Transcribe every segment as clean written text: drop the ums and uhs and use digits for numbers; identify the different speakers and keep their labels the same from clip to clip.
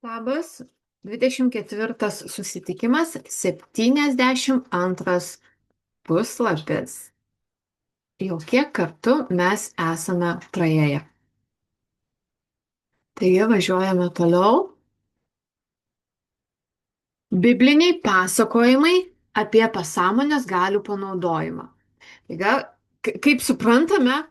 Speaker 1: Labas, 24 susitikimas, 72 puslapis. Jau kiek kartų mes esame praėję. Taigi važiuojame toliau. Bibliniai pasakojimai apie pasąmonės galių panaudojimą. Taigi, kaip suprantame,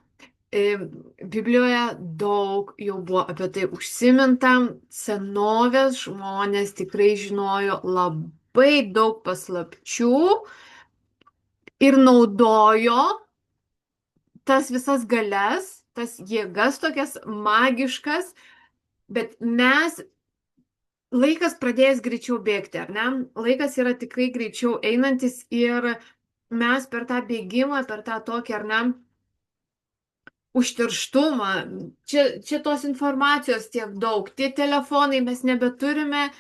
Speaker 1: e, Biblijoje daug jau buvo apie tai užsiminta. Senovės žmonės tikrai žinojo labai daug paslapčių ir naudojo tas visas galias, tas jėgas tokias magiškas, bet laikas pradėjęs greičiau bėgti, ar ne? Laikas yra tikrai greičiau einantis ir mes per tą bėgimą, per tą tokį, ar ne, užterštumą, čia tos informacijos tiek daug, tie telefonai mes nebeturime,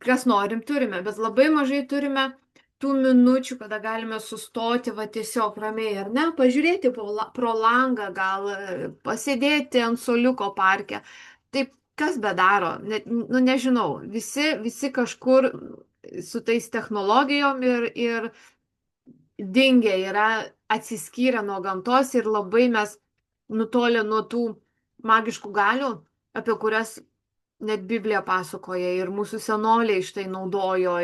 Speaker 1: kas norim turime, bet labai mažai turime tų minučių, kada galime sustoti, va tiesiog ramiai, ar ne, pažiūrėti pro langą, gal pasėdėti ant suoliuko parke. Taip, kas bedaro, nu nežinau, visi kažkur su tais technologijom ir dingę yra atsiskyrę nuo gamtos ir labai mes nutolę nuo tų magiškų galių, apie kurias net Biblija pasakoja ir mūsų senoliai štai naudojo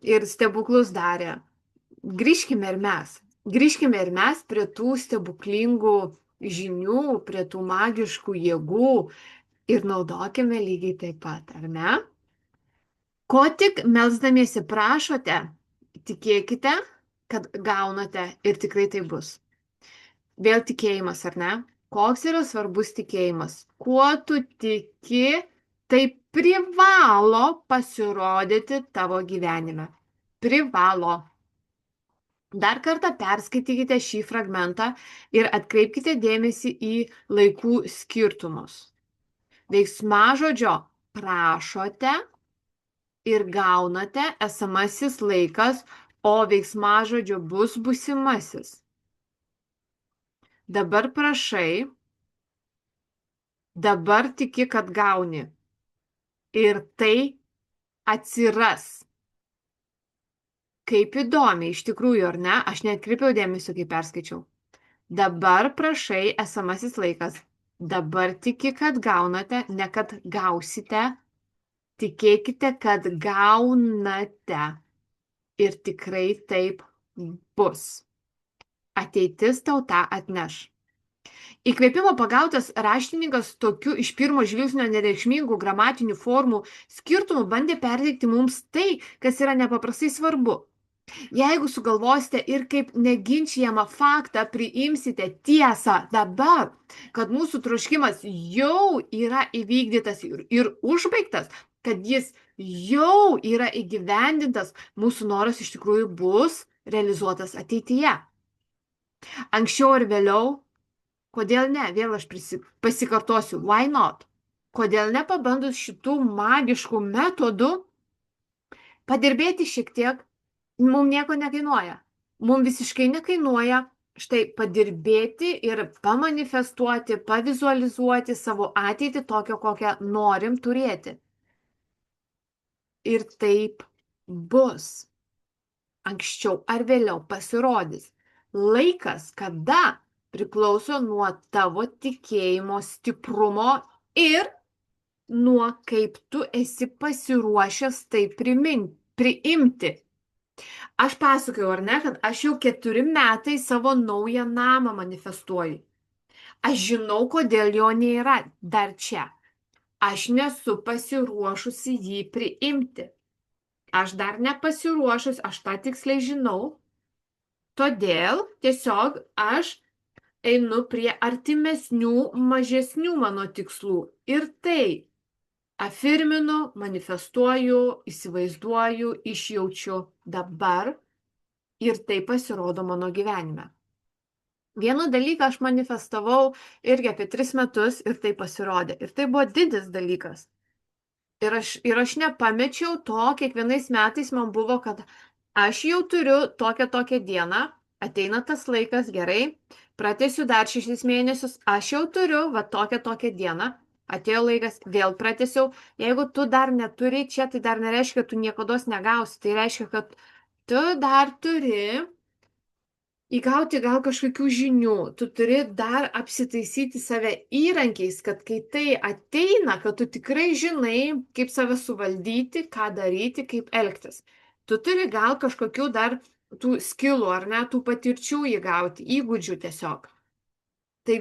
Speaker 1: ir stebuklus darė. Grįžkime ir mes. Grįžkime ir mes prie tų stebuklingų žinių, prie tų magiškų jėgų ir naudokime lygiai taip pat, ar ne? Ko tik melsdamiesi prašote, tikėkite, kad gaunate ir tikrai tai bus. Vėl tikėjimas, ar ne? Koks yra svarbus tikėjimas? Kuo tu tiki, tai privalo pasirodyti tavo gyvenime. Privalo. Dar kartą perskaitykite šį fragmentą ir atkreipkite dėmesį į laikų skirtumus. Veiksmažodžio prašote ir gaunate esamasis laikas, o veiksmažodžio bus būsimasis. Dabar prašai, dabar tiki, kad gauni. Ir tai atsiras. Kaip įdomiai, iš tikrųjų, ar ne? Aš neatkreipiau dėmesio, kai perskaičiau. Dabar prašai esamasis laikas. Dabar tiki, kad gaunate, ne kad gausite. Tikėkite, kad gaunate. Ir tikrai taip bus. Ateitis tau tą atneš. Įkvėpimo pagautas raštininkas tokiu iš pirmo žvilgsnio nereikšmingų gramatinių formų skirtumų bandė perteikti mums tai, kas yra nepaprastai svarbu. Jeigu sugalvosite ir kaip neginčiamą faktą priimsite tiesą dabar, kad mūsų troškimas jau yra įvykdytas ir užbaigtas, kad jis jau yra įgyvendintas, mūsų noras iš tikrųjų bus realizuotas ateityje. Anksčiau ar vėliau, kodėl ne, vėl aš pasikartosiu, why not? Kodėl nepabandus šitų magiškų metodų padirbėti šiek tiek, mums nieko nekainuoja. Mums visiškai nekainuoja štai padirbėti ir pamanifestuoti, pavizualizuoti savo ateitį tokią, kokią norim turėti. Ir taip bus. Anksčiau ar vėliau pasirodys. Laikas, kada priklauso nuo tavo tikėjimo stiprumo ir nuo kaip tu esi pasiruošęs tai priimti. Aš pasakojau, ar ne, kad aš jau 4 metai savo naują namą manifestuoju. Aš žinau, kodėl jo nėra dar čia. Aš nesu pasiruošusi jį priimti. Aš dar nepasiruošus, aš tą tiksliai žinau. Todėl tiesiog aš einu prie artimesnių, mažesnių mano tikslų. Ir tai afirminu, manifestuoju, įsivaizduoju, išjaučiu dabar ir tai pasirodo mano gyvenime. Vieną dalyką aš manifestavau irgi apie 3 metus ir tai pasirodė. Ir tai buvo didis dalykas. Ir aš nepamečiau to, kiekvienais metais man buvo, kad aš jau turiu tokią dieną, ateina tas laikas, gerai, pratęsiu dar 6 mėnesius, aš jau turiu va tokią dieną Atėjo laikas, vėl pratęsiau. Jeigu tu dar neturi čia, tai dar nereiškia, kad tu niekados negausi. Tai reiškia, kad tu dar turi įgauti gal kažkokių žinių. Tu turi dar apsitaisyti save įrankiais, kad kai tai ateina, kad tu tikrai žinai, kaip save suvaldyti, ką daryti, kaip elgtis. Tu turi gal kažkokių dar tų skilų ar ne, tų patirčių įgauti, įgūdžių tiesiog. Tai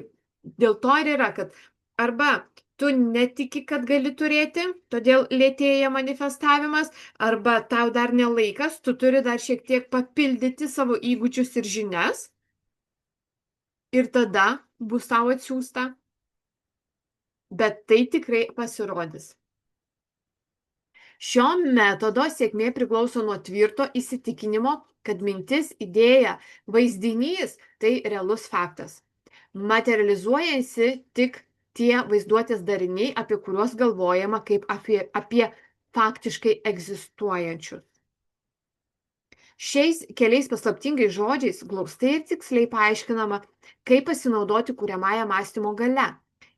Speaker 1: dėl to ir yra, kad arba tu netiki, kad gali turėti, todėl lėtėja manifestavimas, arba tau dar nelaikas, tu turi dar šiek tiek papildyti savo įgūdžius ir žinias ir tada bus tau atsiųsta. Bet tai tikrai pasirodys. Šio metodo sėkmė priklauso nuo tvirto įsitikinimo, kad mintis, idėja, vaizdinys tai realus faktas. Materializuojasi tik tie vaizduotės dariniai, apie kuriuos galvojama kaip apie faktiškai egzistuojančius. Šiais keliais paslaptingais žodžiais glaustai ir tiksliai paaiškinama, kaip pasinaudoti kuriamąją mąstymo gale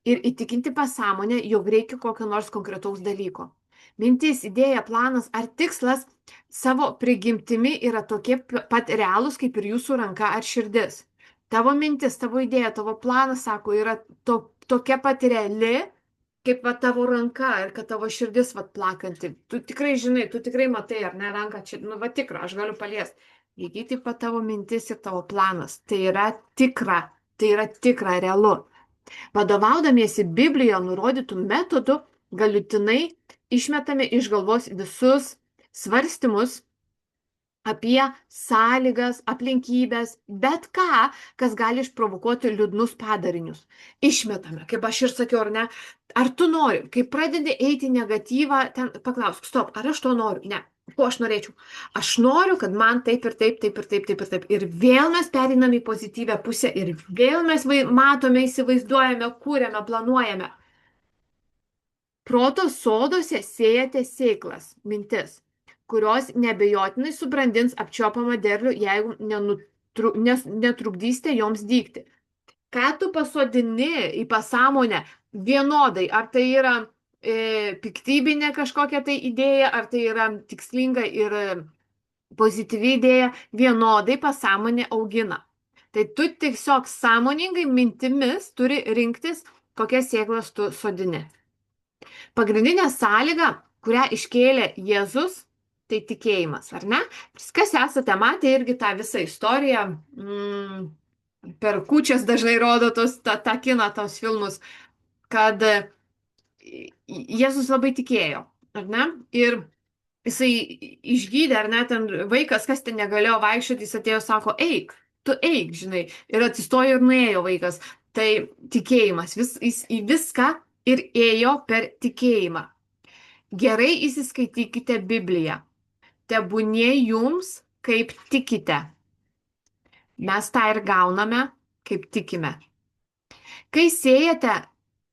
Speaker 1: ir įtikinti pasąmonę, jog reikia kokio nors konkretaus dalyko. Mintis, idėja, planas ar tikslas savo prigimtimi yra tokie pat realūs kaip ir jūsų ranka ar širdis. Tavo mintis, tavo idėja, tavo planas, sako, yra tokia pat reali, kaip va tavo ranka ir kad tavo širdis va plakanti. Tu tikrai žinai, tu tikrai matai, ar ne ranką čia, nu va tikra, aš galiu paliesti. Lygiai taip pat tavo mintis ir tavo planas. Tai yra tikra, realu. Vadovaudamiesi Biblijoje nurodytų metodų, galutinai išmetame iš galvos visus svarstymus apie sąlygas, aplinkybės, bet ką, kas gali išprovokuoti liūdnus padarinius. Išmetame, kaip aš ir sakiau, ar ne? Ar tu nori, kai pradedi eiti negatyvą, ten paklausk, stop, ar aš to noriu? Ne. Ko aš norėčiau? Aš noriu, kad man taip ir taip, taip ir taip, taip ir taip. Ir vėl mes perinam į pozityvę pusę ir vėl mes matome, įsivaizduojame, kūrėme, planuojame. Proto soduose sėjate sėklas, mintis, kurios nebejotinai subrandins apčiopamą derlių, jeigu netrukdysite joms dygti. Ką tu pasodini į pasąmonę vienodai, ar tai yra piktybinė kažkokia tai idėja, ar tai yra tikslinga ir pozityvi idėja, vienodai pasąmonė augina. Tai tu tiesiog sąmoningai mintimis turi rinktis, kokias sėklas tu sodini. Pagrindinė sąlyga, kurią iškėlė Jėzus, tai tikėjimas, ar ne? Kas esate matę irgi tą visą istoriją, per kūčias dažnai rodo tą kiną, tos filmus, kad Jėzus labai tikėjo, ar ne? Ir jisai išgydė, ar ne, ten vaikas, kas ten negalėjo vaikščioti, jis atėjo, sako, eik, tu eik, žinai, ir atsistojo ir nuėjo vaikas. Tai tikėjimas, jis į viską ir ėjo per tikėjimą. Gerai įsiskaitykite Bibliją. Tebūnie jums, kaip tikite. Mes tą ir gauname, kaip tikime. Kai sėjate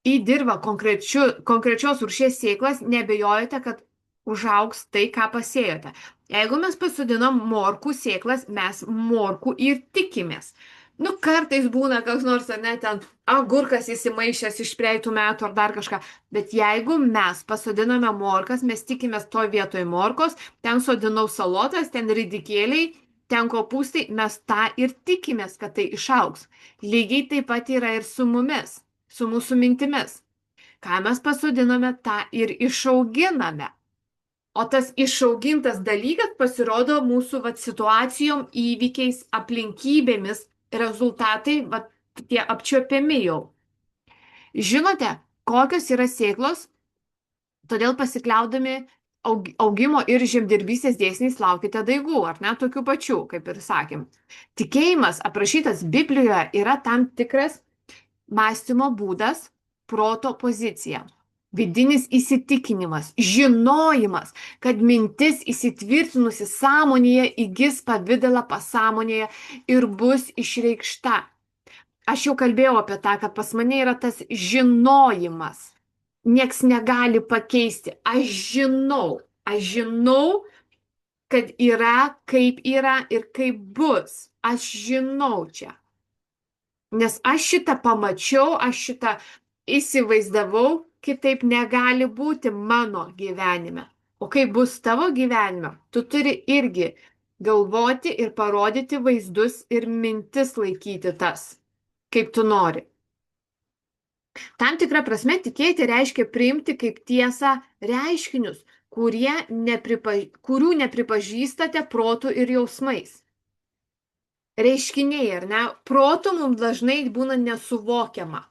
Speaker 1: į dirvą konkrečios rūšies sėklas, nebejojate, kad užaugs tai, ką pasėjote. Jeigu mes pasodinom morkų sėklas, mes morkų ir tikimės. Nu, kartais būna koks nors, ar ne, ten agurkas įsimaišęs iš praeitų metų ar dar kažką. Bet jeigu mes pasodiname morkas, mes tikimės to vietoj morkos, ten sodinau salotas, ten ridikėliai, ten kopūstai, mes tą ir tikimės, kad tai išaugs. Lygiai taip pat yra ir su mumis, su mūsų mintimis. Ką mes pasodiname, tą ir išauginame. O tas išaugintas dalykas pasirodo mūsų situacijom, įvykiais, aplinkybėmis, rezultatai, tie apčiuopiami jau. Žinote, kokios yra sėklos, todėl pasikliaudami augimo ir žemdirbystės dėsniais laukite daigų, ar ne, tokių pačių, kaip ir sakėm. Tikėjimas, aprašytas Biblijoje, yra tam tikras mąstymo būdas, proto pozicija. Vidinis įsitikinimas, žinojimas, kad mintis įsitvirtinusi sąmonėje įgis pavidalą pasąmonėje ir bus išreikšta. Aš jau kalbėjau apie tą, kad pas mane yra tas žinojimas. Nieks negali pakeisti. Aš žinau, kad yra ir kaip bus. Aš žinau čia. Nes aš šitą pamačiau, aš šitą įsivaizdavau, kitaip negali būti mano gyvenime. O kaip bus tavo gyvenime, tu turi irgi galvoti ir parodyti vaizdus ir mintis laikyti tas, kaip tu nori. Tam tikrą prasme tikėti reiškia priimti kaip tiesą reiškinius, kurių nepripažįstate protų ir jausmais. Reiškiniai, ar ne? Protų mums dažnai būna nesuvokiama.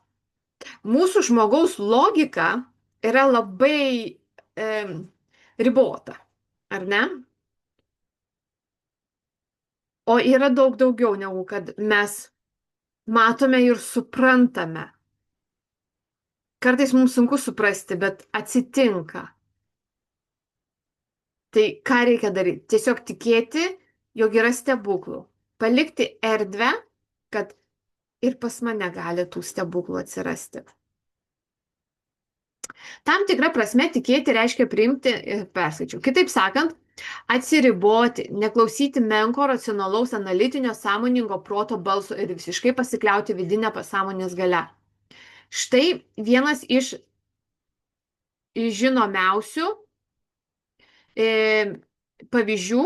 Speaker 1: Mūsų žmogaus logika yra labai e, ribota, ar ne? O yra daug daugiau negu kad mes matome ir suprantame. Kartais mums sunku suprasti, bet atsitinka. Tai ką reikia daryti? Tiesiog tikėti, jog yra stebuklų. Palikti erdvę, kad ir pas mane gali tų stebuklų atsirasti. Tam tikrą prasme tikėti reiškia priimti, perskaičiau. Kitaip sakant, atsiriboti, neklausyti menko, racionalaus, analitinio, sąmoningo proto balso ir visiškai pasikliauti vidinę pasąmonės gale. Štai vienas iš žinomiausių pavyzdžių,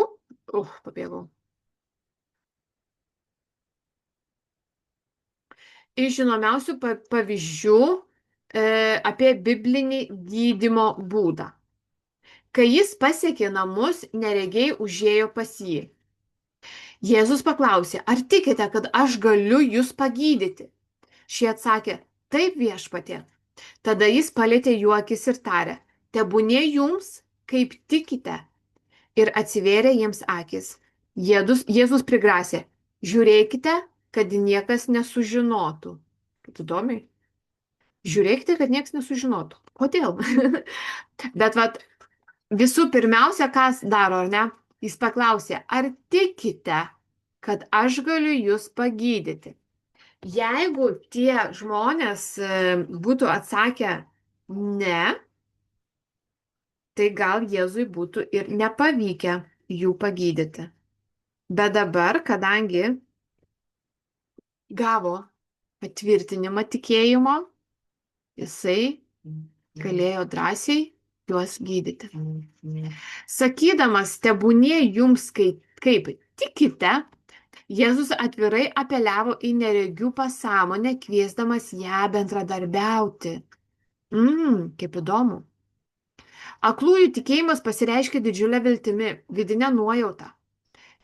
Speaker 1: pabėgau. Iš žinomiausių pavyzdžių apie biblinį gydymo būdą. Kai jis pasiekė namus, neregiai užėjo pas jį. Jėzus paklausė, ar tikite, kad aš galiu jūs pagydyti? Šie atsakė, taip viešpatie. Tada jis palėtė jų akis ir tarė, tebūnie jums, kaip tikite. Ir atsivėrė jiems akis. Jėzus prigrasė, žiūrėkite, kad niekas nesužinotų. Kaip įdomiai. Žiūrėkite, kad niekas nesužinotų. Kodėl? Bet vat, visų pirmiausia, kas daro, ar ne? Jis paklausė, ar tikite, kad aš galiu jūs pagydyti? Jeigu tie žmonės būtų atsakę ne, tai gal Jėzui būtų ir nepavykę jų pagydyti. Bet dabar, kadangi gavo patvirtinimą tikėjimo, jisai galėjo drąsiai juos gydyti. Sakydamas, tebūnie jums kaip tikite, Jėzus atvirai apeliavo į neregių pasąmonę, kviesdamas ją bendradarbiauti. Kaip įdomu. Aklųjų tikėjimas pasireiškia didžiulę viltimi, vidinę nuojautą,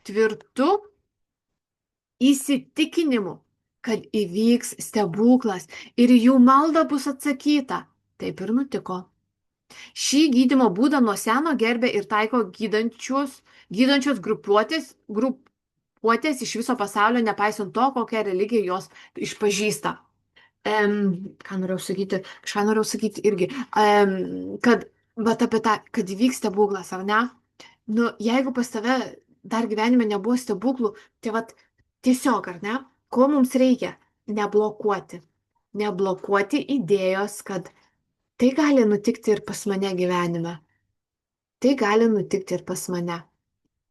Speaker 1: tvirtu įsitikinimu, kad įvyks stebuklas ir jų malda bus atsakyta. Taip ir nutiko. Šį gydymo būdą nuo seno gerbė ir taiko gydančios grupuotės iš viso pasaulio, nepaisant to, kokią religiją jos išpažįsta. Ką norėjau sakyti irgi, kad apie tą, kad įvyks stebuklas, ar ne? Nu, jeigu pas tave dar gyvenime nebuvo stebuklų, tai vat tiesiog, ar ne? Ko mums reikia? Neblokuoti. Neblokuoti idėjos, kad tai gali nutikti ir pas mane gyvenime. Tai gali nutikti ir pas mane.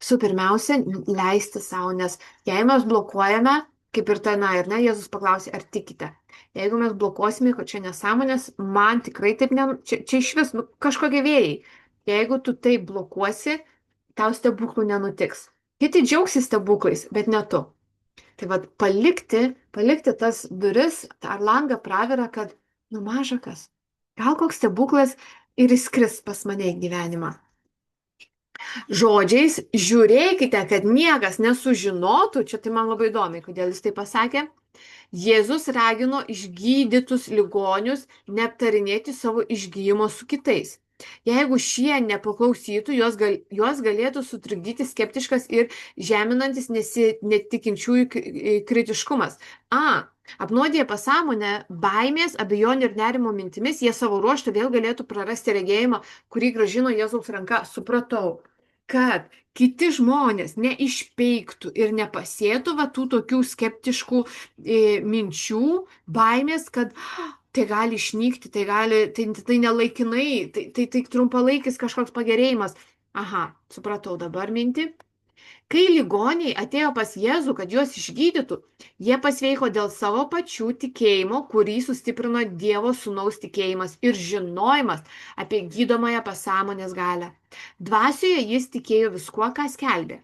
Speaker 1: Su pirmiausia, leisti savo, nes jei mes blokuojame, kaip ir tai, ir ne, Jėzus paklausė, ar tikite. Jeigu mes blokuosime, kad čia nesąmonės, man tikrai taip, čia iš vis kažkokie vėjai. Jeigu tu taip blokuosi, tau stebuklų nenutiks. Kiti džiaugsis stebuklais, bet ne tu. Tai vad, palikti tas duris ar langą pravirą, kad, maža kas. Gal koks stebuklas ir įskris pas mane į gyvenimą. Žodžiais, žiūrėkite, kad niekas nesužinotų, čia tai man labai įdomi, kodėl jis tai pasakė. Jėzus ragino išgydytus ligonius neaptarinėti savo išgyjimo su kitais. Jeigu šie nepaklausytų, juos galėtų sutrikdyti skeptiškas ir žeminantis netikinčiųjų kritiškumas. Apnuodiję pasąmonę, baimės, abejonių ir nerimo mintimis, jie savo ruožtu vėl galėtų prarasti regėjimą, kurį grąžino Jėzaus ranka. Supratau, kad kiti žmonės neišpeiktų ir nepasėtų tų tokių skeptiškų minčių, baimės, kad tai gali išnykti, tai nelaikinai, tai trumpalaikis kažkoks pagerėjimas. Supratau dabar mintį. Kai ligoniai atėjo pas Jėzų, kad juos išgydytų, jie pasveiko dėl savo pačių tikėjimo, kurį sustiprino Dievo Sūnaus tikėjimas ir žinojimas apie gydomąją pasąmonės galę. Dvasioje jis tikėjo viskuo, ką skelbė.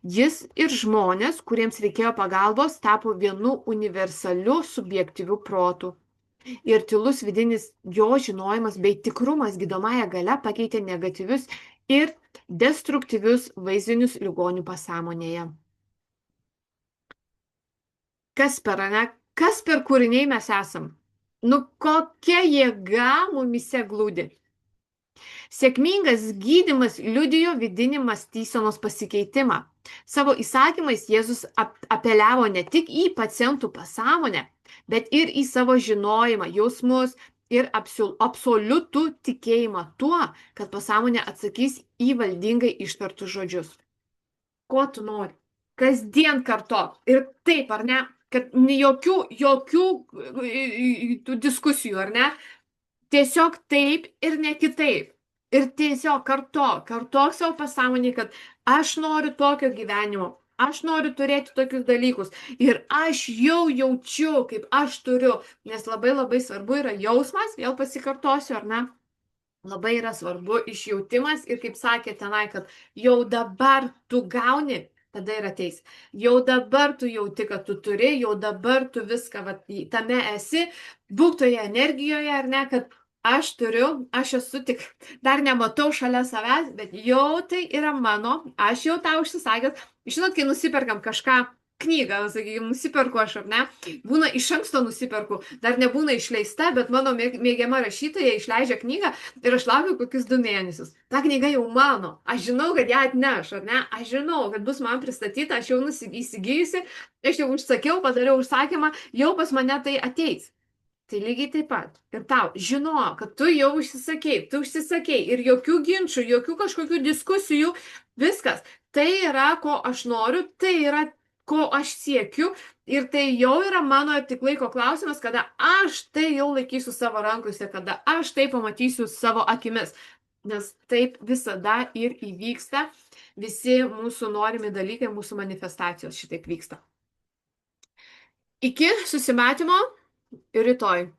Speaker 1: Jis ir žmonės, kuriems reikėjo pagalbos, tapo vienu universaliu subjektyviu protu. Ir tylus vidinis jo žinojimas bei tikrumas gydomąją gale pakeitė negatyvius ir destruktyvius vaizdinius ligonių pasąmonėje. Kas per kūriniai mes esam? Nu, kokia jėga mumise glūdi? Sėkmingas gydymas liudijo vidinį mąstysenos pasikeitimą. Savo įsakymais Jėzus apeliavo ne tik į pacientų pasąmonę, bet ir į savo žinojimą, jausmus ir absoliutų tikėjimą tuo, kad pasąmonė atsakys į valdingai ištartus žodžius. Ko tu nori? Kasdien kartok. Ir taip, ar ne? Kad jokių tų diskusijų, ar ne? Tiesiog taip ir ne kitaip. Ir tiesiog kartok savo pasąmonį, kad aš noriu tokio gyvenimo, aš noriu turėti tokius dalykus ir aš jau jaučiu, kaip aš turiu, nes labai labai svarbu yra jausmas, vėl pasikartosiu, ar ne? Labai yra svarbu išjautimas ir kaip sakė tenai, kad jau dabar tu gauni, tada ir ateis. Jau dabar tu jauti, kad tu turi, jau dabar tu viską tame esi, būk toje energijoje, ar ne, kad aš turiu, aš esu tik, dar nematau šalia savęs, bet jau tai yra mano, aš jau tau užsisakęs. Žinot, kai nusiperkam kažką, knygą, sakykime, nusiperku aš, ar ne, būna iš anksto nusiperku, dar nebūna išleista, bet mano mėgiama rašytoja išleidžia knygą ir aš laukiu kokius 2 mėnesius. Ta knyga jau mano, aš žinau, kad ją atneš, ar ne, aš žinau, kad bus man pristatyta, aš jau įsigijusi, aš jau užsakiau, padariau užsakymą, jau pas mane tai ateis. Tai lygiai taip pat. Ir tau, žinok, kad tu jau užsisakei ir jokių ginčių, jokių kažkokių diskusijų, viskas. Tai yra, ko aš noriu, tai yra, ko aš siekiu ir tai jau yra mano tik laiko klausimas, kada aš tai jau laikysiu savo rankose, kada aš tai pamatysiu savo akimis. Nes taip visada ir įvyksta, visi mūsų norimi dalykai, mūsų manifestacijos šitaip vyksta. Iki susimatymo rytoj.